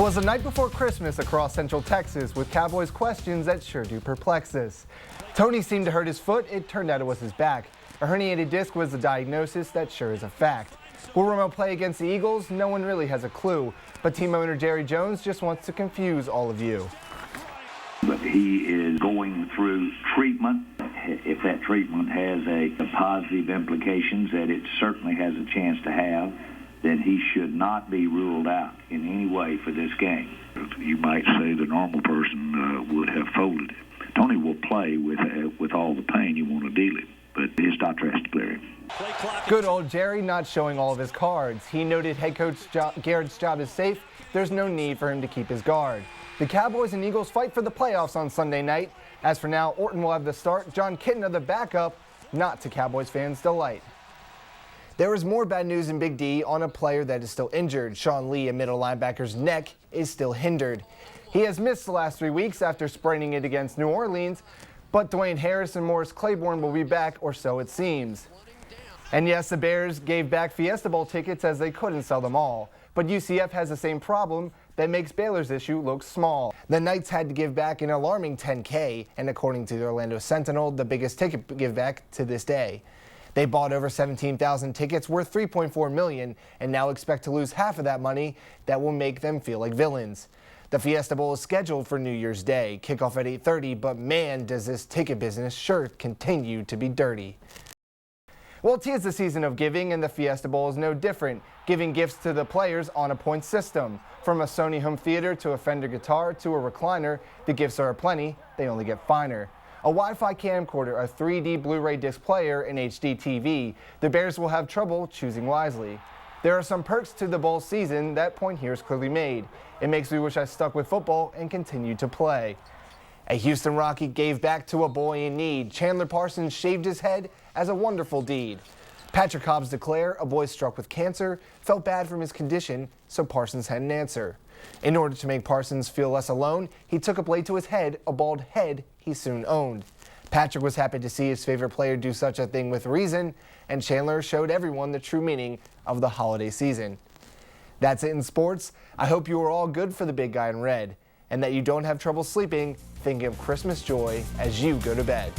Was the night before Christmas across Central Texas with Cowboys questions that sure do perplex us. Tony seemed to hurt his foot. It turned out it was his back. A herniated disc was the diagnosis. That sure is a fact. Will Romo play against the Eagles? No one really has a clue. But team owner Jerry Jones just wants to confuse all of you. But he is going through treatment. If that treatment has a positive implications that it certainly has a chance to have, then he should not be ruled out in any way for this game. You might say the normal person would have folded it. Tony will play with all the pain you want to deal it, but his doctor has to clear him. Good old Jerry not showing all of his cards. He noted head coach Garrett's job is safe. There's no need for him to keep his guard. The Cowboys and Eagles fight for the playoffs on Sunday night. As for now, Orton will have the start. John Kitna the backup, not to Cowboys fans' delight. There is more bad news in Big D on a player that is still injured. Sean Lee, a middle linebacker's neck, is still hindered. He has missed the last 3 weeks after spraining it against New Orleans, but Dwayne Harris and Morris Claiborne will be back, or so it seems. And yes, the Bears gave back Fiesta Bowl tickets as they couldn't sell them all. But UCF has the same problem that makes Baylor's issue look small. The Knights had to give back an alarming $10K, and according to the Orlando Sentinel, the biggest ticket give back to this day. They bought over 17,000 tickets worth $3.4 million and now expect to lose half of that money. That will make them feel like villains. The Fiesta Bowl is scheduled for New Year's Day, kickoff at 8:30, but man, does this ticket business sure continue to be dirty. Well, it is the season of giving, and the Fiesta Bowl is no different, giving gifts to the players on a point system. From a Sony home theater to a Fender guitar to a recliner, the gifts are aplenty, they only get finer. A Wi-Fi camcorder, a 3D Blu-ray disc player, and HD TV. The Bears will have trouble choosing wisely. There are some perks to the bowl season. That point here is clearly made. It makes me wish I stuck with football and continued to play. A Houston Rocky gave back to a boy in need. Chandler Parsons shaved his head as a wonderful deed. Patrick Hobbs declared a boy struck with cancer felt bad from his condition, so Parsons had an answer. In order to make Parsons feel less alone, he took a blade to his head, a bald head he soon owned. Patrick was happy to see his favorite player do such a thing with reason, and Chandler showed everyone the true meaning of the holiday season. That's it in sports. I hope you are all good for the big guy in red, and that you don't have trouble sleeping thinking of Christmas joy as you go to bed.